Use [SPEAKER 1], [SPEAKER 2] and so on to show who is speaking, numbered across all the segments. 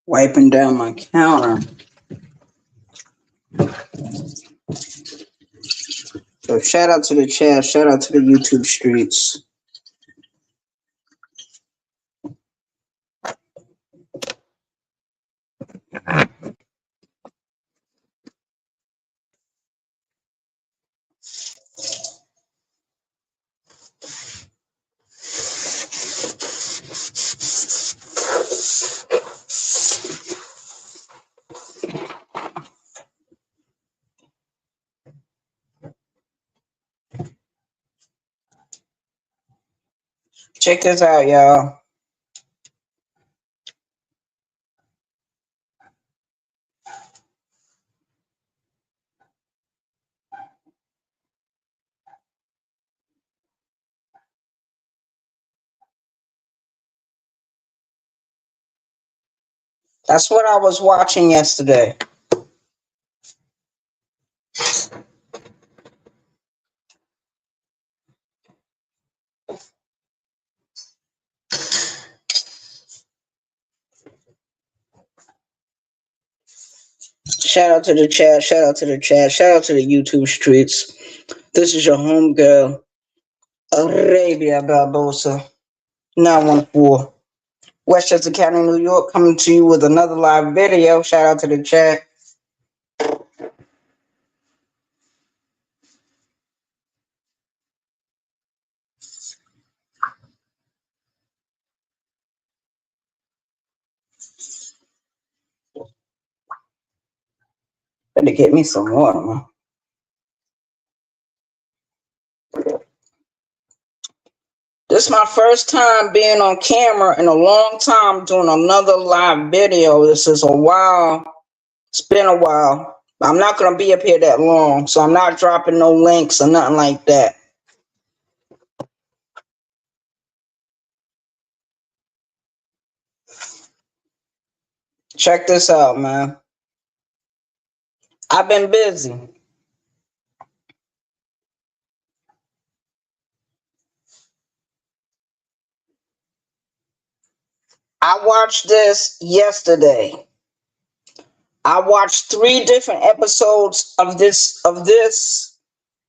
[SPEAKER 1] Wiping down my counter. So shout out to the chat. Shout out to the YouTube streets. Check this out, y'all. That's what I was watching yesterday. Shout out to the chat. Shout out to the chat. Shout out to the YouTube streets. This is your homegirl, Arabia Barbosa, 914, Westchester County, New York, coming to you with another live video. Shout out to the chat. Better get me some water, man. This is my first time being on camera in a long time doing another live video. This is a while. It's been a while. I'm not going to be up here that long, so I'm not dropping no links or nothing like that. Check this out, man. I've been busy. I watched this yesterday. I watched 3 different episodes of this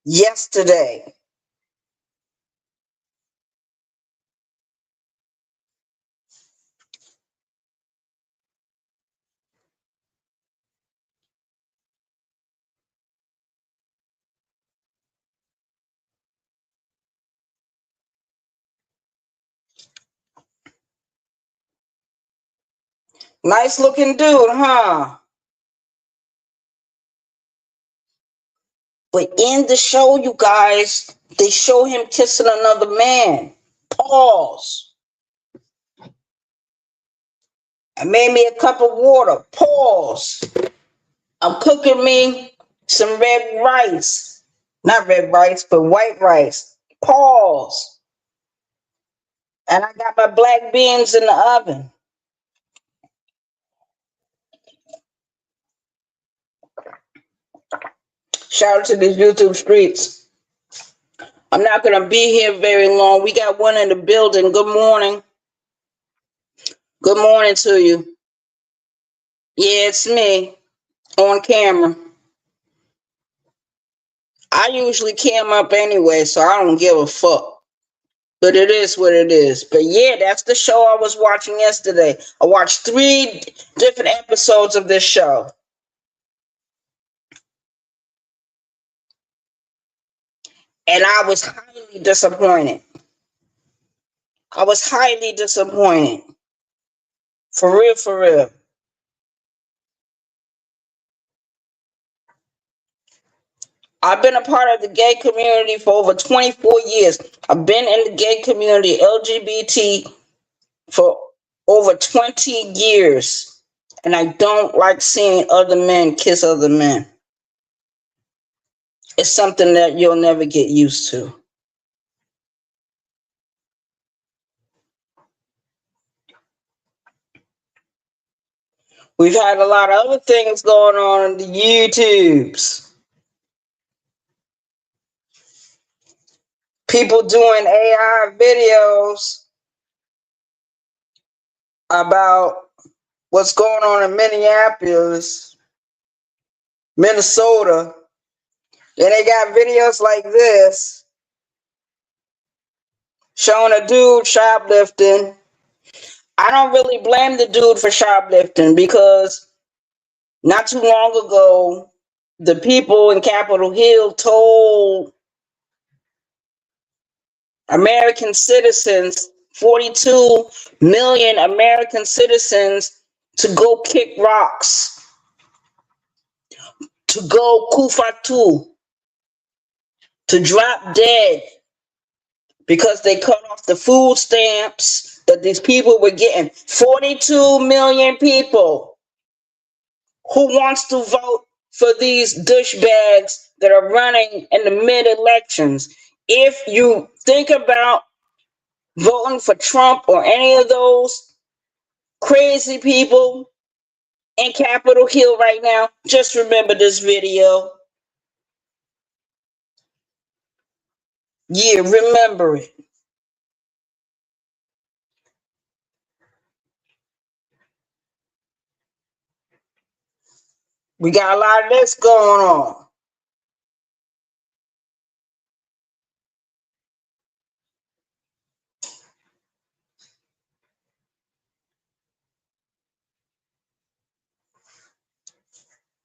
[SPEAKER 1] yesterday. Nice looking dude, huh? But in the show, you guys, they show him kissing another man. Pause. I made me a cup of water. Pause. I'm cooking me some red rice. Not red rice, but white rice. Pause. And I got my black beans in the oven. Shout out to these YouTube streets. I'm not going to be here very long. We got one in the building. Good morning. Good morning to you. Yeah, it's me on camera. I usually cam up anyway, so I don't give a fuck. But it is what it is. But yeah, that's the show I was watching yesterday. I watched 3 different episodes of this show. And I was highly disappointed. I was highly disappointed. For real, for real. I've been a part of the gay community for over 24 years. I've been in the gay community, LGBT, for over 20 years. And I don't like seeing other men kiss other men. It's something that you'll never get used to. We've had a lot of other things going on in the YouTubes. People doing AI videos about what's going on in Minneapolis, Minnesota, and they got videos like this showing a dude shoplifting. I don't really blame the dude for shoplifting because not too long ago, the people in Capitol Hill told American citizens, 42 million American citizens, to go kick rocks, to go kufatu, to drop dead because they cut off the food stamps that these people were getting. 42 million people. Who wants to vote for these douchebags that are running in the mid-elections? If you think about voting for Trump or any of those crazy people in Capitol Hill right now, just remember this video. Yeah, remember it. We got a lot of this going on.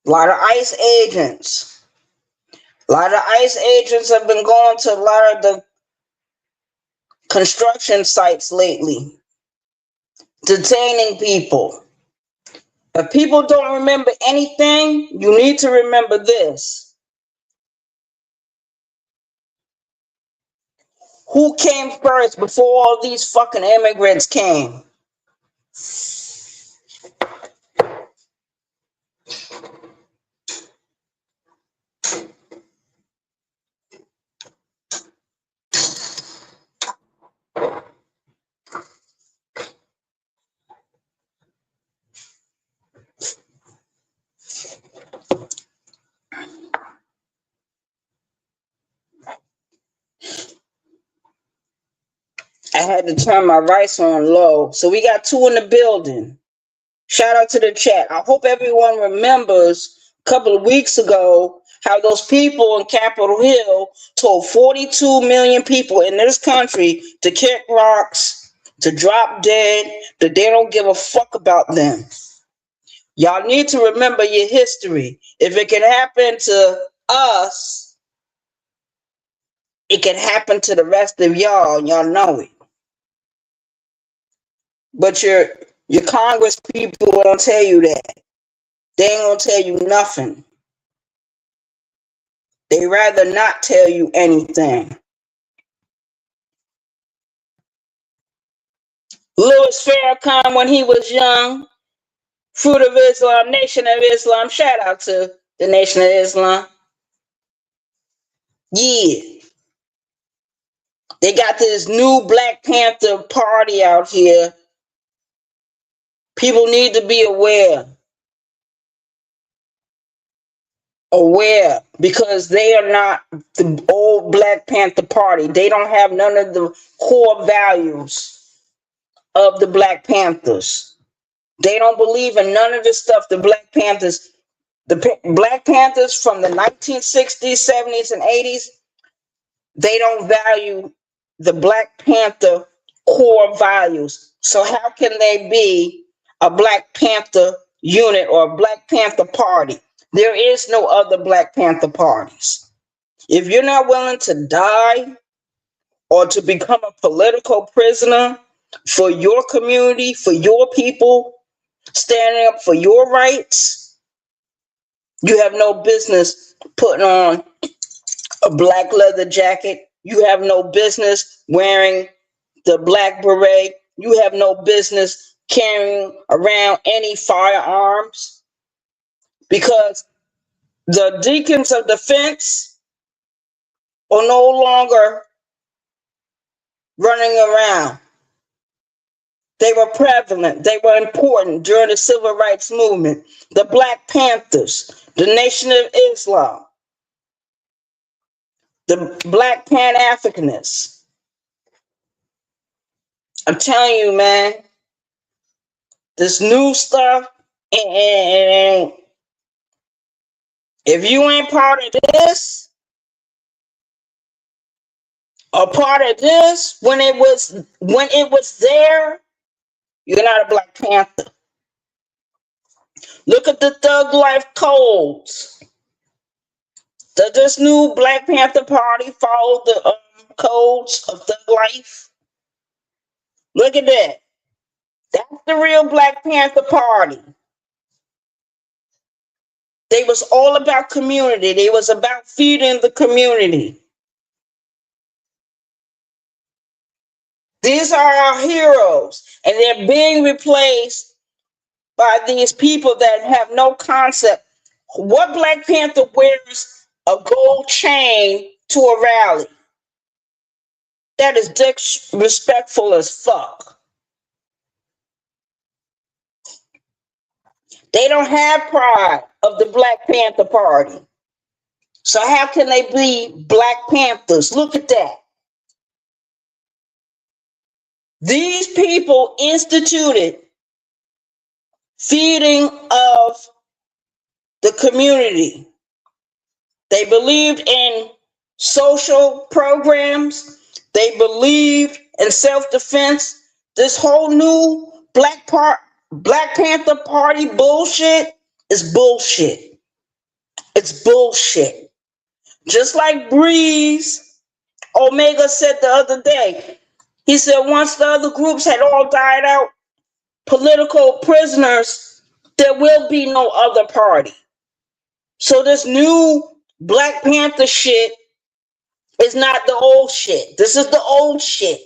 [SPEAKER 1] A lot of ICE agents. A lot of ICE agents have been going to a lot of the construction sites lately, detaining people. If people don't remember anything, you need to remember this. Who came first before all these fucking immigrants came? I had to turn my rice on low. So we got two in the building. Shout out to the chat. I hope everyone remembers a couple of weeks ago how those people in Capitol Hill told 42 million people in this country to kick rocks, to drop dead, that they don't give a fuck about them. Y'all need to remember your history. If it can happen to us, it can happen to the rest of y'all, and y'all know it. But your Congress people don't tell you that. They ain't gonna tell you nothing. They rather not tell you anything. Louis Farrakhan, when he was young, Fruit of Islam, Nation of Islam, shout out to the Nation of Islam. Yeah. They got this new Black Panther party out here. People need to be aware. Because they are not the old Black Panther Party. They don't have none of the core values of the Black Panthers. They don't believe in none of the stuff the Black Panthers from the 1960s, 70s, and 80s, they don't value the Black Panther core values. So how can they be a Black Panther unit or a Black Panther party? There is no other Black Panther parties. If you're not willing to die or to become a political prisoner for your community, for your people, standing up for your rights, you have no business putting on a black leather jacket. You have no business wearing the black beret. You have no business carrying around any firearms, because the deacons of defense are no longer running around. They were prevalent. They were important during the civil rights movement. The Black Panthers, the Nation of Islam, the Black Pan-Africanists. I'm telling you, man, this new stuff, and if you ain't part of this or part of this when it was there, you're not a Black Panther. Look at the Thug Life codes. Does this new Black Panther Party follow the codes of Thug Life? Look at that. That's the real Black Panther Party. They was all about community. They was about feeding the community. These are our heroes, and they're being replaced by these people that have no concept. What Black Panther wears a gold chain to a rally? That is disrespectful as fuck. They don't have pride of the Black Panther Party. So how can they be Black Panthers? Look at that. These people instituted feeding of the community. They believed in social programs. They believed in self-defense. This whole new Black Panther Party bullshit is bullshit. It's bullshit. Just like Breeze Omega said the other day. He said once the other groups had all died out, political prisoners, there will be no other party. So this new Black Panther shit is not the old shit. This is the old shit.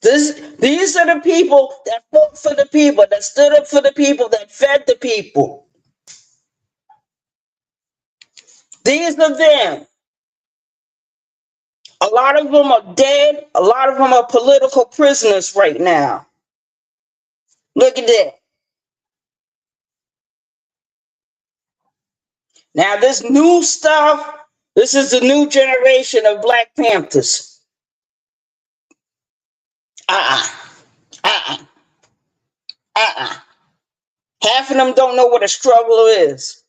[SPEAKER 1] These are the people that fought for the people, that stood up for the people, that fed the people. These are them. A lot of them are dead. A lot of them are political prisoners right now. Look at that. Now this new stuff, this is the new generation of Black Panthers. Half of them don't know what a struggle is.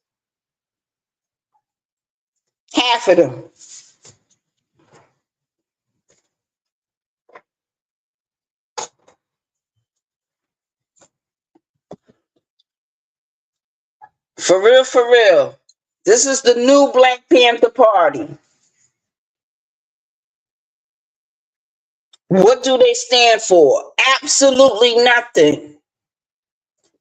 [SPEAKER 1] Half of them. For real, for real. This is the new Black Panther Party. What do they stand for? Absolutely nothing.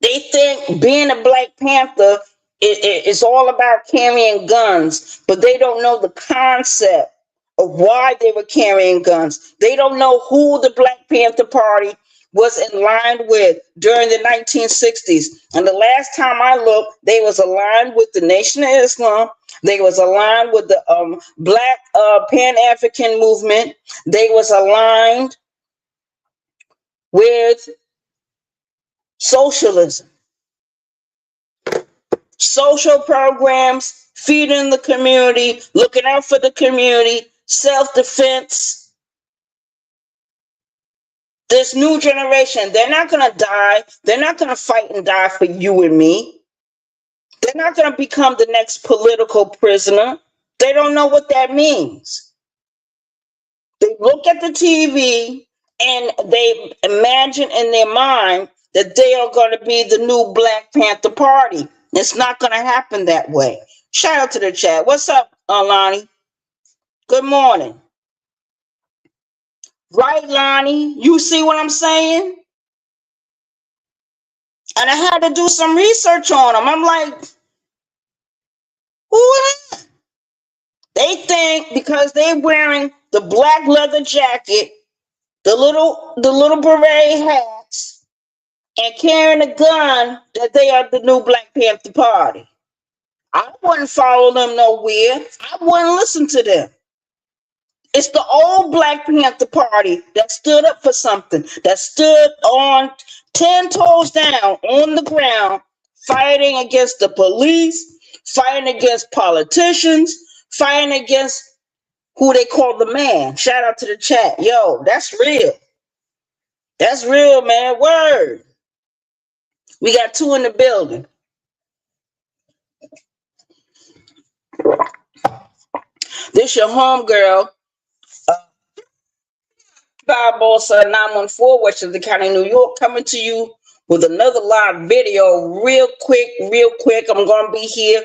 [SPEAKER 1] They think being a Black Panther is all about carrying guns, but they don't know the concept of why they were carrying guns. They don't know who the Black Panther Party was in line with during the 1960s. And the last time I looked, they was aligned with the Nation of Islam. They was aligned with the Black Pan-African movement. They was aligned with socialism. Social programs, feeding the community, looking out for the community, self-defense. This new generation, they're not going to die. They're not going to fight and die for you and me. They're not going to become the next political prisoner. They don't know what that means. They look at the TV and they imagine in their mind that they are going to be the new Black Panther Party. It's not going to happen that way. Shout out to the chat. What's up, Lonnie? Good morning. Right, Lonnie? You see what I'm saying? And I had to do some research on them. I'm like, who is that? They think because they're wearing the black leather jacket, the little beret hats, and carrying a gun, that they are the new Black Panther Party. I wouldn't follow them nowhere. I wouldn't listen to them. It's the old Black Panther Party that stood up for something, that stood on 10 toes down on the ground, fighting against the police, fighting against politicians, fighting against who they call the man. Shout out to the chat. Yo, that's real. That's real, man. Word. We got two in the building. This your homegirl, Barbosa 914, Westchester County, New York, coming to you with another live video. Real quick. I'm going to be here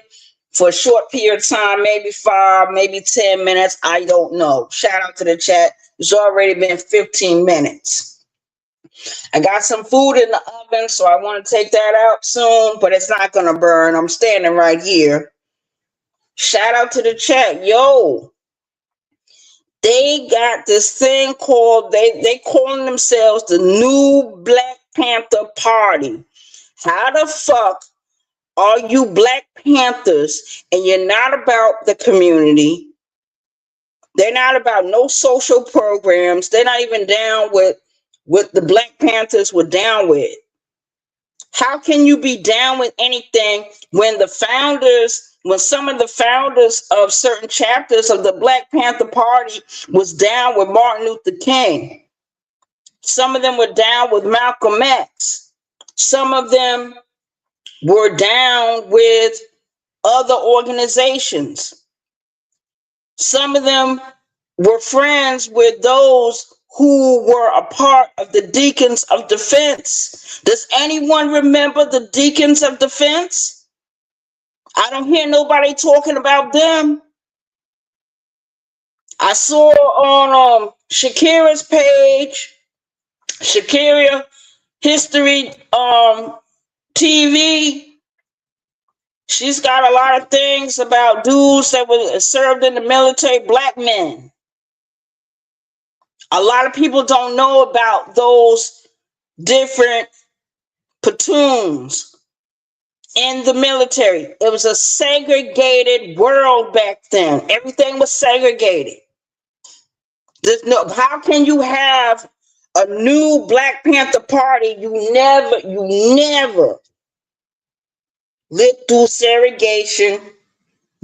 [SPEAKER 1] for a short period of time, maybe 5, maybe 10 minutes. I don't know. Shout out to the chat. It's already been 15 minutes. I got some food in the oven, so I want to take that out soon, but it's not going to burn. I'm standing right here. Shout out to the chat. Yo, they got this thing called, they calling themselves the new Black Panther Party. How the fuck are you Black Panthers and you're not about the community? They're not about no social programs. They're not even down with what the Black Panthers were down with. How can you be down with anything when some of the founders of certain chapters of the Black Panther Party was down with Martin Luther King? Some of them were down with Malcolm X. Some of them were down with other organizations. Some of them were friends with those who were a part of the Deacons of Defense. Does anyone remember the Deacons of Defense? I don't hear nobody talking about them. I saw on Shakira's page, Shakira History TV, she's got a lot of things about dudes that were served in the military, Black men. A lot of people don't know about those different platoons in the military. It was a segregated world back then. Everything was segregated. How can you have a new Black Panther Party? You never lived through segregation,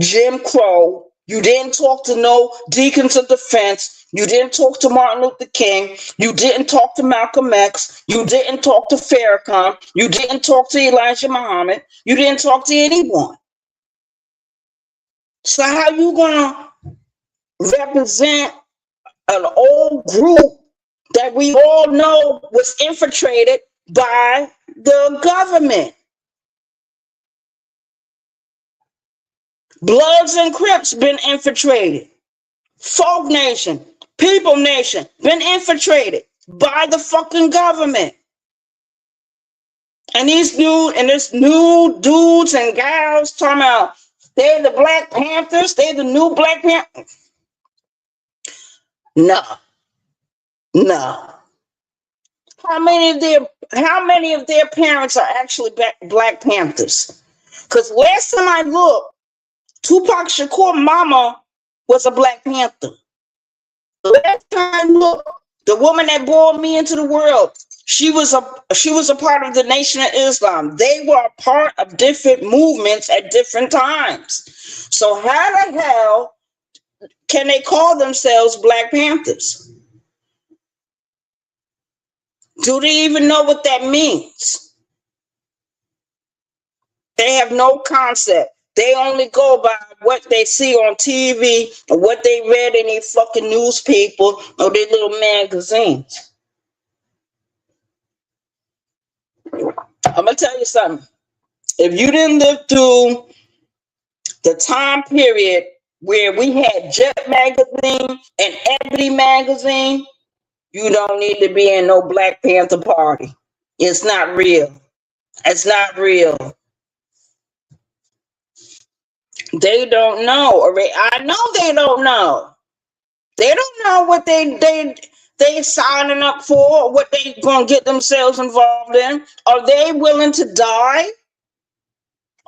[SPEAKER 1] Jim Crow. You didn't talk to no Deacons of Defense. You didn't talk to Martin Luther King. You didn't talk to Malcolm X. You didn't talk to Farrakhan. You didn't talk to Elijah Muhammad. You didn't talk to anyone. So how you gonna represent an old group that we all know was infiltrated by the government? Bloods and Crips been infiltrated. Folk Nation, People Nation been infiltrated by the fucking government. And this new dudes and gals talking about they're the Black Panthers, they're the new Black Panthers. No. How many of their parents are actually Black Panthers? Because last time I looked, Tupac Shakur mama was a Black Panther. Last time I looked, the woman that brought me into the world, she was a part of the Nation of Islam. They were a part of different movements at different times. So how the hell can they call themselves Black Panthers? Do they even know what that means? They have no concept. They only go by what they see on TV or what they read in their fucking newspaper or their little magazines. I'm going to tell you something. If you didn't live through the time period where we had Jet Magazine and Ebony Magazine, you don't need to be in no Black Panther Party. It's not real. It's not real. They don't know. Or I know they don't know. They don't know what they signing up for, what they gonna get themselves involved in. Are they willing to die?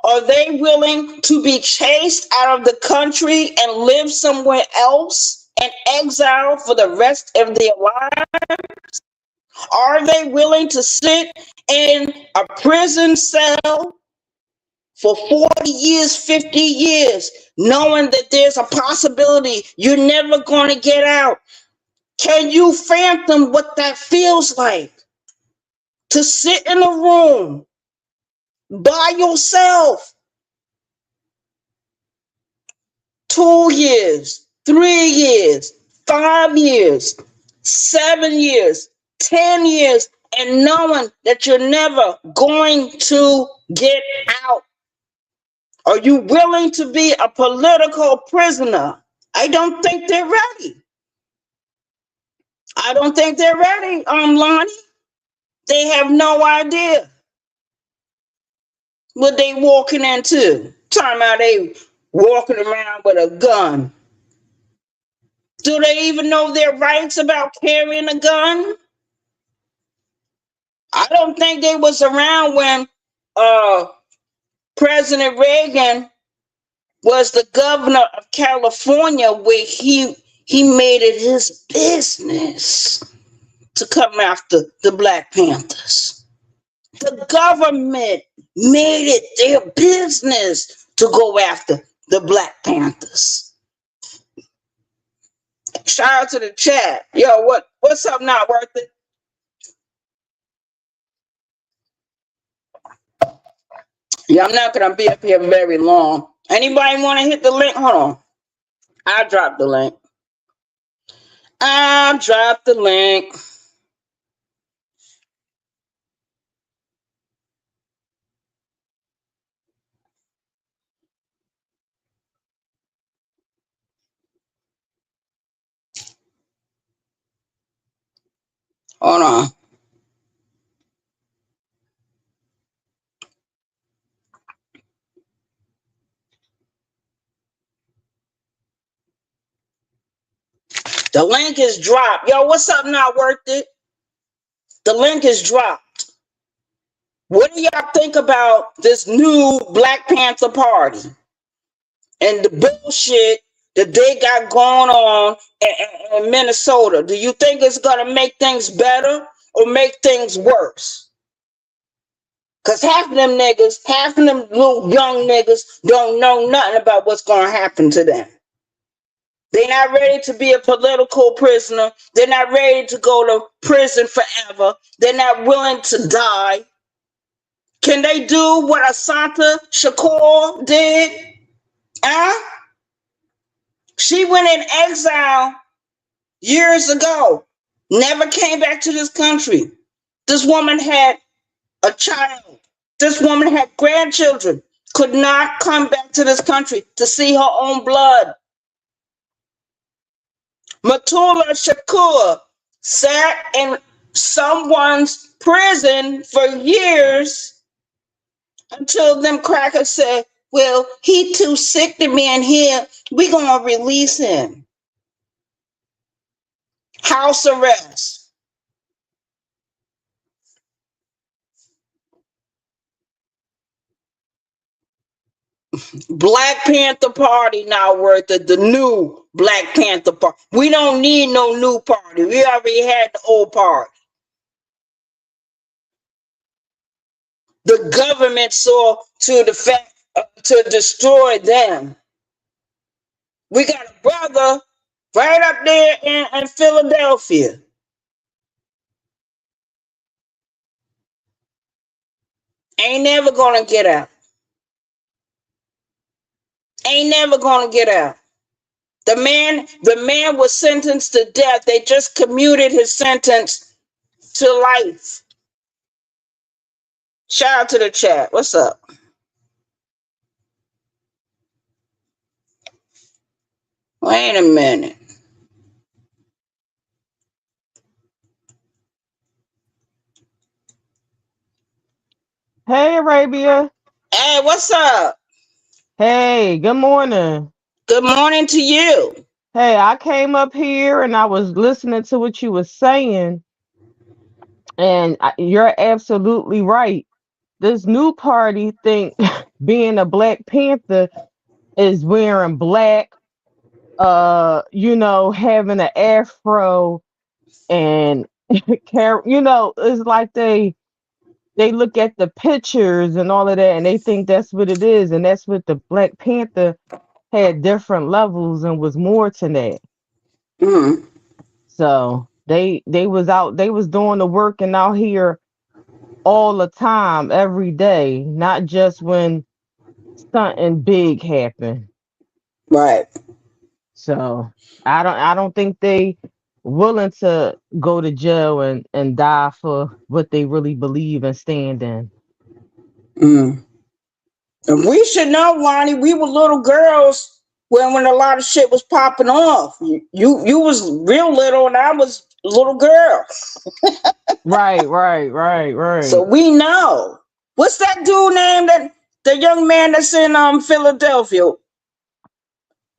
[SPEAKER 1] Are they willing to be chased out of the country and live somewhere else in exile for the rest of their lives? Are they willing to sit in a prison cell for 40 years, 50 years, knowing that there's a possibility you're never going to get out? Can you fathom what that feels like? To sit in a room by yourself. 2 years, 3 years, 5 years, 7 years, 10 years, and knowing that you're never going to get out. Are you willing to be a political prisoner? I don't think they're ready. I don't think they're ready, Lonnie. They have no idea what they walking into. Talking about they walking around with a gun. Do they even know their rights about carrying a gun? I don't think they was around when uh, President Reagan was the governor of California, where he made it his business to come after the Black Panthers. The government made it their business to go after the Black Panthers. Shout out to the chat. Yo, what's up not worth it? Yeah, I'm not gonna be up here very long. Anybody wanna hit the link? Hold on. I dropped the link. I dropped the link. Hold on. The link is dropped. Yo, what's up not worth it? The link is dropped. What do y'all think about this new Black Panther Party and the bullshit that they got going on in Minnesota? Do you think it's going to make things better or make things worse? Because half of them little young niggas don't know nothing about what's going to happen to them. They're not ready to be a political prisoner. They're not ready to go to prison forever. They're not willing to die. Can they do what Asante Shakur did? Huh? She went in exile years ago. Never came back to this country. This woman had a child. This woman had grandchildren. Could not come back to this country to see her own blood. Matula Shakur sat in someone's prison for years until them crackers said, well, he too sick to be in here. We gonna release him. House arrest. Black Panther Party now worth it. The new Black Panther Party. We don't need no new party. We already had the old party. The government saw to the fact to destroy them. We got a brother right up there in Philadelphia. Ain't never gonna get out. Ain't never gonna get out. The man was sentenced to death. They just commuted his sentence to life. Shout out to the chat. What's up? Wait a minute.
[SPEAKER 2] Hey, Arabia.
[SPEAKER 1] Hey, what's up?
[SPEAKER 2] Hey, good morning.
[SPEAKER 1] Good morning to you.
[SPEAKER 2] Hey, I came up here and I was listening to what you were saying, and you're absolutely right. This new party think being a Black Panther is wearing black, having an afro and it's like they look at the pictures and all of that and they think that's what it is, and that's what the Black Panther had different levels and was more to that.
[SPEAKER 1] Mm-hmm.
[SPEAKER 2] So they was doing the work and out here all the time, every day, not just when something big happen.
[SPEAKER 1] Right.
[SPEAKER 2] So I don't think they willing to go to jail and die for what they really believe and stand in.
[SPEAKER 1] Mm. And we should know, Lonnie. We were little girls when a lot of shit was popping off. You was real little, and I was a little girl.
[SPEAKER 2] Right, right, right,
[SPEAKER 1] So
[SPEAKER 2] right.
[SPEAKER 1] we know. What's that dude name? That the young man that's in Philadelphia.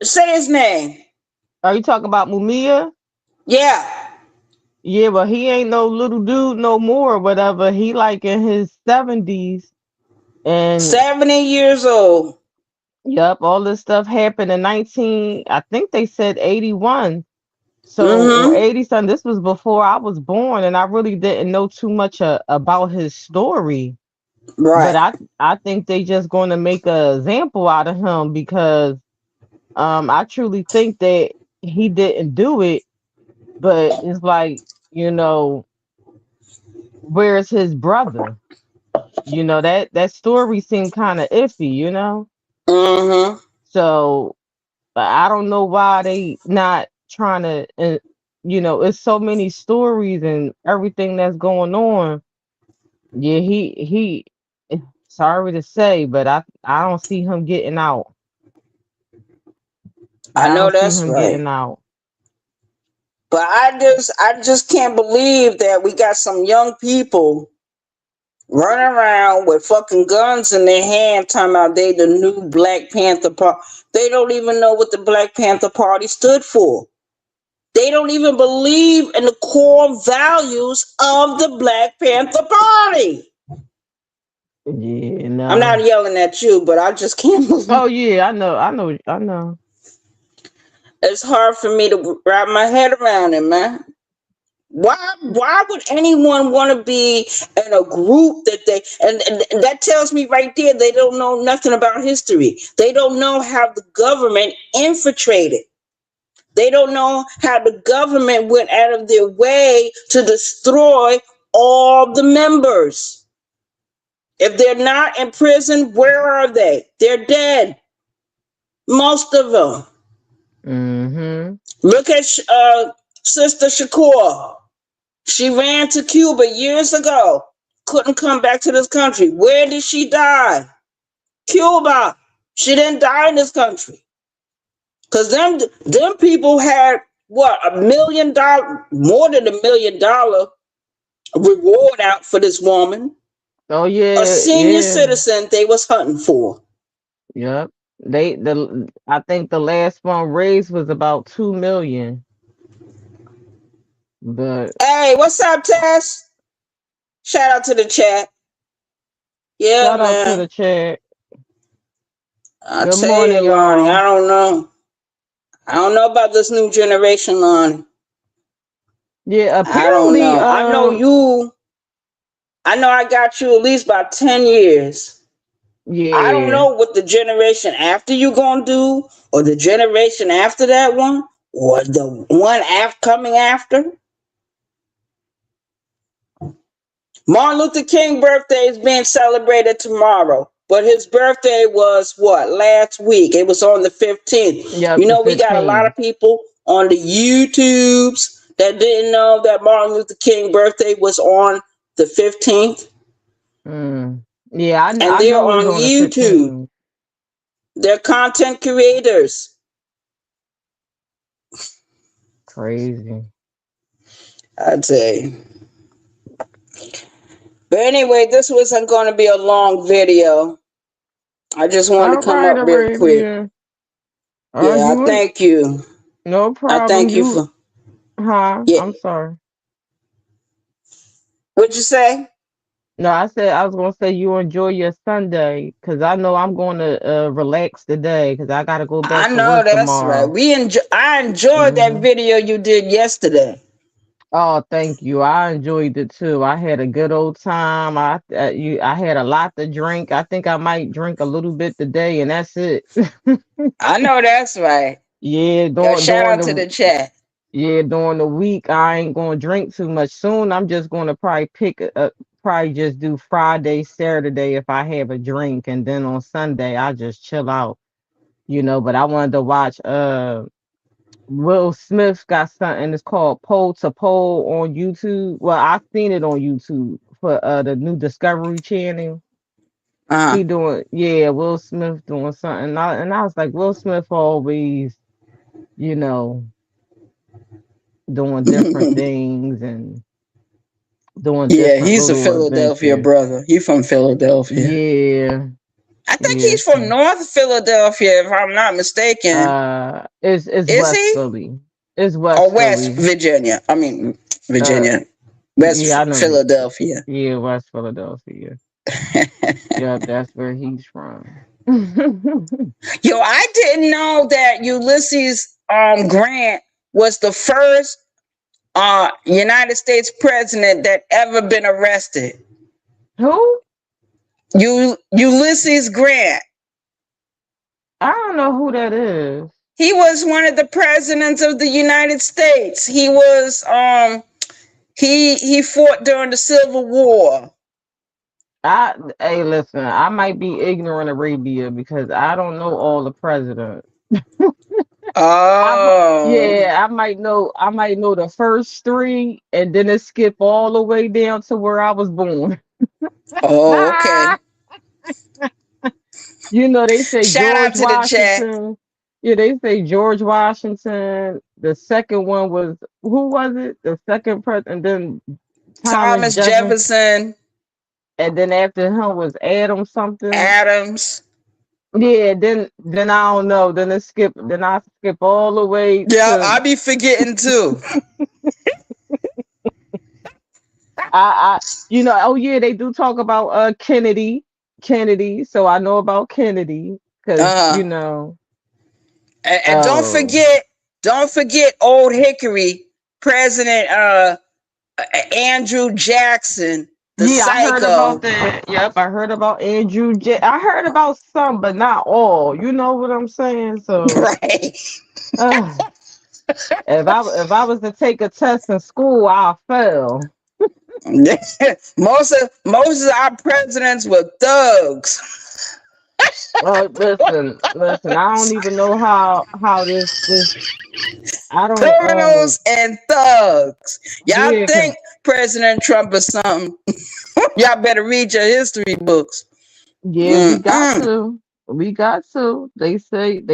[SPEAKER 1] Say his name.
[SPEAKER 2] Are you talking about Mumia?
[SPEAKER 1] Yeah.
[SPEAKER 2] Yeah, but he ain't no little dude no more or whatever. He like in his 70s. And
[SPEAKER 1] 70 years old.
[SPEAKER 2] yep, all this stuff happened in 19, I think they said 81. So, or
[SPEAKER 1] Mm-hmm.
[SPEAKER 2] 80 something. This was before I was born, and I really didn't know too much about his story. But
[SPEAKER 1] Right.
[SPEAKER 2] I think they just going to make a example out of him because I truly think that he didn't do it, but it's like, you know, where's his brother? That story seemed kind of iffy, you know?
[SPEAKER 1] Mm-hmm.
[SPEAKER 2] So I don't know why they not trying to, it's so many stories and everything that's going on. Yeah, sorry to say, but I don't see him getting out.
[SPEAKER 1] I
[SPEAKER 2] I
[SPEAKER 1] know
[SPEAKER 2] don't see
[SPEAKER 1] that's
[SPEAKER 2] him
[SPEAKER 1] right.
[SPEAKER 2] getting out.
[SPEAKER 1] But I just can't believe that we got some young people running around with fucking guns in their hand talking about they the new Black Panther Party. They don't even know what the Black Panther Party stood for. They don't even believe in the core values of the Black Panther Party.
[SPEAKER 2] Yeah,
[SPEAKER 1] I'm not
[SPEAKER 2] no.
[SPEAKER 1] yelling at you, but I just can't believe.
[SPEAKER 2] Oh yeah, I know.
[SPEAKER 1] It's hard for me to wrap my head around it, man. Why would anyone want to be in a group that and that tells me right there they don't know nothing about history. They don't know how the government infiltrated. They don't know how the government went out of their way to destroy all the members. If they're not in prison, where are they? They're dead. Most of them.
[SPEAKER 2] Mm-hmm.
[SPEAKER 1] Look at Sister Shakur. She ran to Cuba years ago. Couldn't come back to this country. Where did she die? Cuba. She didn't die in this country. Cause them people had what, $1 million, more than $1 million reward out for this woman.
[SPEAKER 2] Oh
[SPEAKER 1] A
[SPEAKER 2] yeah,
[SPEAKER 1] senior
[SPEAKER 2] yeah.
[SPEAKER 1] citizen they was hunting for.
[SPEAKER 2] Yep. I think the last one raised was about 2 million. But
[SPEAKER 1] Hey, what's up, Tess? Shout out to the chat. Yeah,
[SPEAKER 2] shout out to
[SPEAKER 1] man.
[SPEAKER 2] the chat.
[SPEAKER 1] I
[SPEAKER 2] Good
[SPEAKER 1] tell
[SPEAKER 2] morning,
[SPEAKER 1] you, Lonnie, I
[SPEAKER 2] y'all.
[SPEAKER 1] don't know. I don't know about this new generation, Lonnie.
[SPEAKER 2] Yeah,
[SPEAKER 1] I don't
[SPEAKER 2] apparently,
[SPEAKER 1] know. I know you. I know I got you at least about 10 years. I don't
[SPEAKER 2] yeah.
[SPEAKER 1] know what the generation after you gonna do, or the generation after that one, or the one coming after. Martin Luther King birthday is being celebrated tomorrow, but his birthday was what, last week? It was on the 15th.
[SPEAKER 2] Yep,
[SPEAKER 1] You
[SPEAKER 2] the
[SPEAKER 1] know, we got a lot
[SPEAKER 2] 15.
[SPEAKER 1] of people on the YouTubes that didn't know that Martin Luther King birthday was on the 15th,
[SPEAKER 2] Mm. Yeah,
[SPEAKER 1] and
[SPEAKER 2] I
[SPEAKER 1] they're
[SPEAKER 2] know it's
[SPEAKER 1] on
[SPEAKER 2] on the
[SPEAKER 1] YouTube.
[SPEAKER 2] 15.
[SPEAKER 1] They're content creators.
[SPEAKER 2] Crazy.
[SPEAKER 1] I'd say. But anyway, this wasn't going to be a long video. I just wanted
[SPEAKER 2] All
[SPEAKER 1] to come
[SPEAKER 2] right,
[SPEAKER 1] up real quick.
[SPEAKER 2] Arabia.
[SPEAKER 1] Yeah, I
[SPEAKER 2] You and
[SPEAKER 1] thank you.
[SPEAKER 2] no
[SPEAKER 1] I
[SPEAKER 2] problem.
[SPEAKER 1] thank you
[SPEAKER 2] You,
[SPEAKER 1] for.
[SPEAKER 2] huh?
[SPEAKER 1] Yeah.
[SPEAKER 2] I'm sorry.
[SPEAKER 1] What'd you say?
[SPEAKER 2] No, I said I was gonna say you enjoy your Sunday because I know I'm going to relax today because I got to go
[SPEAKER 1] I
[SPEAKER 2] back to
[SPEAKER 1] know
[SPEAKER 2] work
[SPEAKER 1] that's right.
[SPEAKER 2] tomorrow.
[SPEAKER 1] I enjoyed that
[SPEAKER 2] Hmm.
[SPEAKER 1] video you did yesterday.
[SPEAKER 2] Oh, thank you. I enjoyed it too. I had a good old time. I had a lot to drink. I think I might drink a little bit today, and that's it.
[SPEAKER 1] I know that's right.
[SPEAKER 2] Yeah,
[SPEAKER 1] Yo,
[SPEAKER 2] during
[SPEAKER 1] shout
[SPEAKER 2] during
[SPEAKER 1] out to
[SPEAKER 2] the
[SPEAKER 1] the chat.
[SPEAKER 2] yeah during the week, I ain't gonna drink too much. Soon, I'm just gonna probably probably just do Friday, Saturday if I have a drink, and then on Sunday I just chill out, but I wanted to watch Will Smith got something, it's called Pole to Pole on YouTube. Well, I've seen it on YouTube for the new Discovery Channel.
[SPEAKER 1] Uh-huh.
[SPEAKER 2] He doing, yeah, Will Smith doing something. And I was like, Will Smith always, you know, doing different things and doing
[SPEAKER 1] Yeah,
[SPEAKER 2] different
[SPEAKER 1] he's a
[SPEAKER 2] little
[SPEAKER 1] Philadelphia
[SPEAKER 2] adventures.
[SPEAKER 1] brother. He from Philadelphia.
[SPEAKER 2] Yeah,
[SPEAKER 1] I think
[SPEAKER 2] yeah.
[SPEAKER 1] he's from
[SPEAKER 2] So
[SPEAKER 1] North Philadelphia, if I'm not mistaken.
[SPEAKER 2] it's
[SPEAKER 1] Is
[SPEAKER 2] West
[SPEAKER 1] he?
[SPEAKER 2] Philly. It's
[SPEAKER 1] Or
[SPEAKER 2] West
[SPEAKER 1] West
[SPEAKER 2] Philly.
[SPEAKER 1] Virginia? I mean,
[SPEAKER 2] Uh
[SPEAKER 1] Virginia. West
[SPEAKER 2] yeah, I know.
[SPEAKER 1] Philadelphia.
[SPEAKER 2] Yeah, West Philadelphia. Yeah, that's where he's from.
[SPEAKER 1] Yo, I didn't know that Ulysses Grant was the first United States president that ever been arrested.
[SPEAKER 2] Who?
[SPEAKER 1] Ulysses Grant.
[SPEAKER 2] I don't know who that is.
[SPEAKER 1] He was one of the presidents of the United States. He was he fought during the Civil War.
[SPEAKER 2] Hey, listen, I might be ignorant Arabia because I don't know all the presidents.
[SPEAKER 1] Oh.
[SPEAKER 2] Yeah, I might know the first three and then it skip all the way down to where I was born.
[SPEAKER 1] Oh, okay.
[SPEAKER 2] They say
[SPEAKER 1] Shout out
[SPEAKER 2] George
[SPEAKER 1] to the chat.
[SPEAKER 2] Washington. Yeah, they say George Washington. The second one was, who was it? The second president, then Thomas
[SPEAKER 1] Thomas
[SPEAKER 2] Jefferson,
[SPEAKER 1] Jefferson,
[SPEAKER 2] and then after him was Adam something.
[SPEAKER 1] Adams.
[SPEAKER 2] Yeah, then I don't know. Then I skip all the way
[SPEAKER 1] Yeah,
[SPEAKER 2] to
[SPEAKER 1] I be forgetting too.
[SPEAKER 2] oh yeah, they do talk about Kennedy. So I know about Kennedy because
[SPEAKER 1] Uh-huh. And
[SPEAKER 2] oh
[SPEAKER 1] don't forget Old Hickory, President Andrew Jackson, the
[SPEAKER 2] yeah, I heard about
[SPEAKER 1] psycho.
[SPEAKER 2] that. Yep, I heard about I heard about some, but not all. You know what I'm saying? So
[SPEAKER 1] Right.
[SPEAKER 2] uh, if I was to take a test in school, I fail.
[SPEAKER 1] most of our presidents were thugs.
[SPEAKER 2] Listen. I don't even know how this. I don't.
[SPEAKER 1] Criminals and thugs. Y'all
[SPEAKER 2] Yeah,
[SPEAKER 1] think President Trump is something? Y'all better read your history books.
[SPEAKER 2] yeah, we got
[SPEAKER 1] Mm-mm.
[SPEAKER 2] to. We got to. They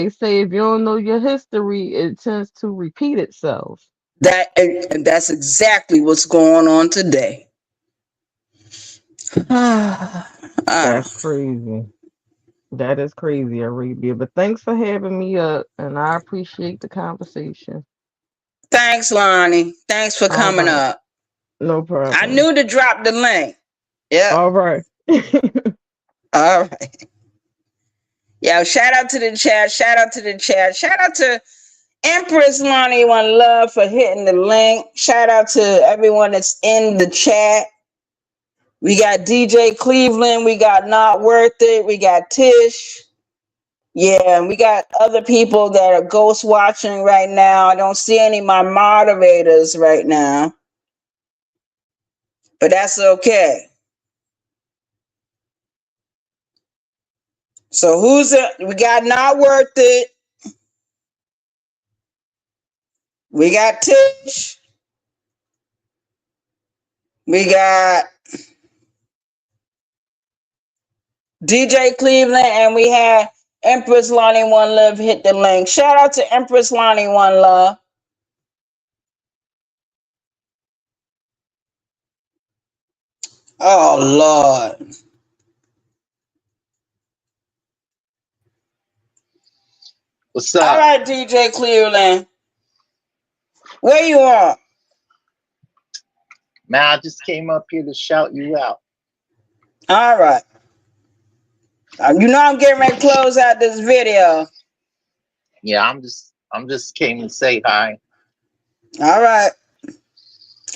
[SPEAKER 2] say if you don't know your history, it tends to repeat itself.
[SPEAKER 1] And that's exactly what's going on today.
[SPEAKER 2] That's
[SPEAKER 1] Ah,
[SPEAKER 2] crazy. That is crazy, Arabia. But thanks for having me up, and I appreciate the conversation.
[SPEAKER 1] thanks, Lonnie. Thanks for
[SPEAKER 2] All
[SPEAKER 1] coming
[SPEAKER 2] right,
[SPEAKER 1] up.
[SPEAKER 2] no
[SPEAKER 1] I
[SPEAKER 2] problem.
[SPEAKER 1] knew to drop the link. Yep.
[SPEAKER 2] All right.
[SPEAKER 1] All right. Yeah, shout out to the chat. Shout out to the chat. Shout out to Empress Lonnie One Love for hitting the link. Shout out to everyone that's in the chat. We got DJ Cleveland. We got Not Worth It. We got Tish. Yeah, and we got other people that are ghost watching right now. I don't see any of my moderators right now, but that's okay. So who's it? We got Not Worth It. We got Tish. We got DJ Cleveland, and we had Empress Lonnie One Love hit the link. Shout out to Empress Lonnie One Love. Oh Lord.
[SPEAKER 3] What's
[SPEAKER 1] All
[SPEAKER 3] up?
[SPEAKER 1] right, DJ Cleveland. Where you are?
[SPEAKER 3] Man, I just came up here to shout you out.
[SPEAKER 1] All right. You know I'm getting ready to close out this video.
[SPEAKER 3] Yeah, I'm just came to say hi.
[SPEAKER 1] All right.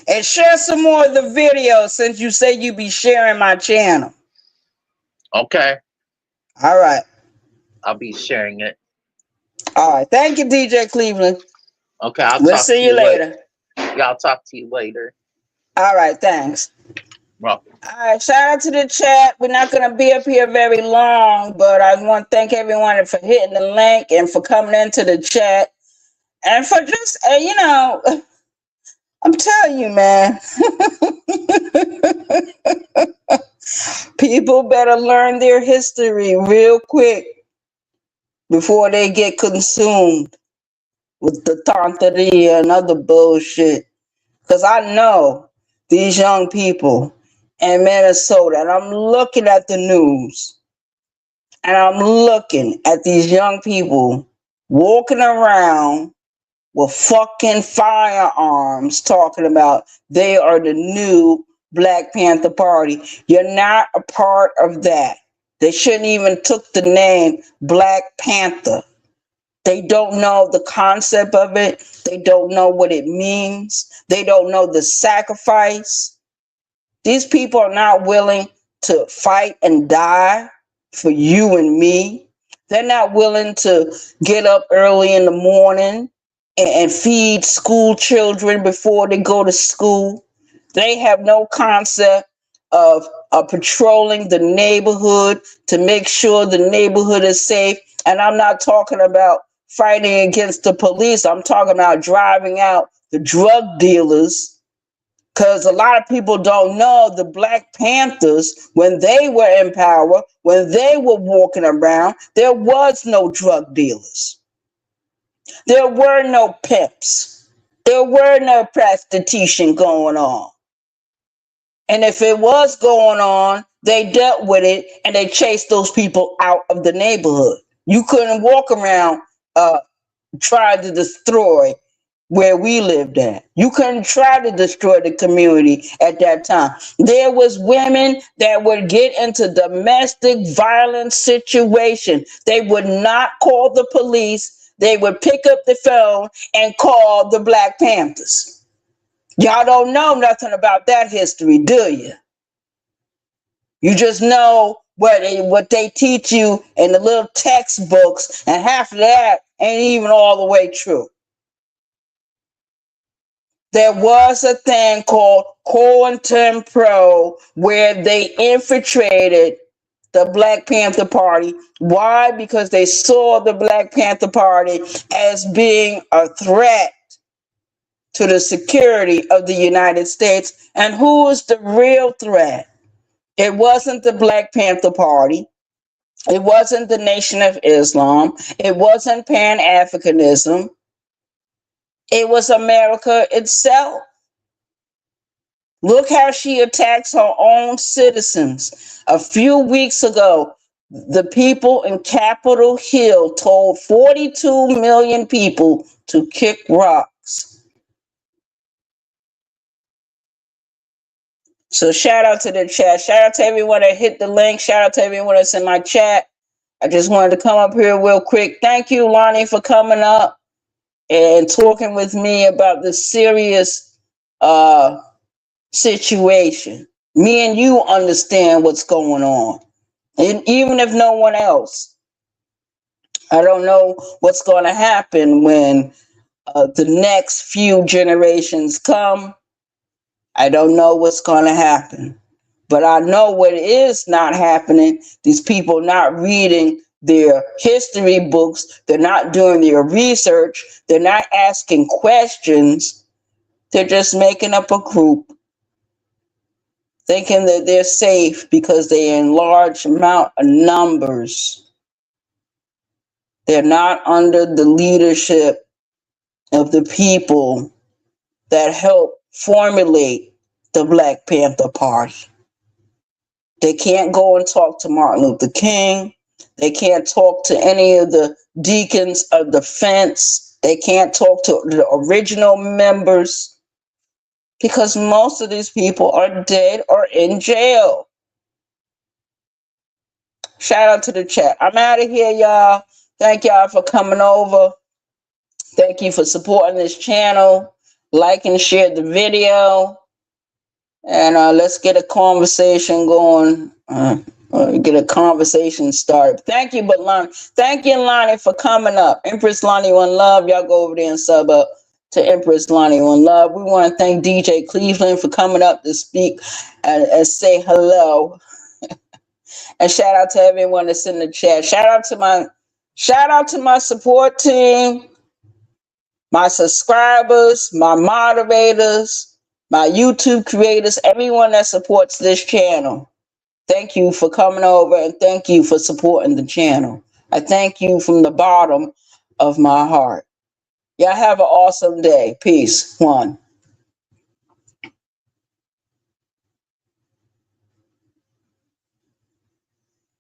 [SPEAKER 1] And share some more of the videos since you say you be sharing my channel.
[SPEAKER 3] Okay.
[SPEAKER 1] All right.
[SPEAKER 3] I'll be sharing it.
[SPEAKER 1] All right. Thank you, DJ Cleveland.
[SPEAKER 3] Okay, I'll
[SPEAKER 1] We'll
[SPEAKER 3] talk to
[SPEAKER 1] see you
[SPEAKER 3] you later.
[SPEAKER 1] later.
[SPEAKER 3] Yeah, I'll talk to you later.
[SPEAKER 1] All right. Thanks.
[SPEAKER 3] Well,
[SPEAKER 1] All right, shout out to the chat. We're not going to be up here very long, but I want to thank everyone for hitting the link and for coming into the chat and for just, I'm telling you, man, people better learn their history real quick before they get consumed with the tonteria and other bullshit. Because I know these young people in Minnesota, and I'm looking at the news, and I'm looking at these young people walking around with fucking firearms talking about they are the new Black Panther Party. You're not a part of that. They shouldn't even took the name Black Panther. They don't know the concept of it. They don't know what it means. They don't know the sacrifice. These people are not willing to fight and die for you and me. They're not willing to get up early in the morning and feed school children before they go to school. They have no concept of patrolling the neighborhood to make sure the neighborhood is safe. And I'm not talking about fighting against the police. I'm talking about driving out the drug dealers, because a lot of people don't know the Black Panthers, when they were in power, when they were walking around, there was no drug dealers. There were no pimps. There were no prostitution going on. And if it was going on, they dealt with it and they chased those people out of the neighborhood. You couldn't walk around trying to destroy where we lived at. You couldn't try to destroy the community at that time. There was women that would get into domestic violence situation. They would not call the police. They would pick up the phone and call the Black Panthers. Y'all don't know nothing about that history, do you? You just know what they teach you in the little textbooks, and half of that ain't even all the way true. There was a thing called COINTELPRO where they infiltrated the Black Panther Party. Why? Because they saw the Black Panther Party as being a threat to the security of the United States. And who was the real threat? It wasn't the Black Panther Party. It wasn't the Nation of Islam. It wasn't Pan-Africanism. It was America itself. Look how she attacks her own citizens. A few weeks ago, the people in Capitol Hill told 42 million people to kick rocks. So shout out to the chat. Shout out to everyone that hit the link. Shout out to everyone that's in my chat. I just wanted to come up here real quick. Thank you, Lonnie, for coming up and talking with me about this serious situation. Me and you understand what's going on. And even if no one else, I don't know what's going to happen when the next few generations come. I don't know what's going to happen. But I know what is not happening. These people not reading their history books. They're not doing their research. They're not asking questions. They're just making up a group, thinking that they're safe because they're in large amount of numbers. They're not under the leadership of the people that helped formulate the Black Panther Party. They can't go and talk to Martin Luther King. They can't talk to any of the deacons of the fence. They can't talk to the original members because most of these people are dead or in jail. Shout out to the chat. I'm out of here, y'all. Thank y'all for coming over. Thank you for supporting this channel. Like and share the video. And let's get a conversation going. Get a conversation started. Thank you, Lonnie, for coming up. Empress Lonnie, one love. Y'all go over there and sub up. to Empress Lonnie on Love. We want to thank DJ Cleveland for coming up to speak and say hello. And shout out to everyone that's in the chat. Shout out to my support team, my subscribers, my moderators, my YouTube creators, everyone that supports this channel. Thank you for coming over and thank you for supporting the channel. I thank you from the bottom of my heart. Y'all have an awesome day. Peace. One.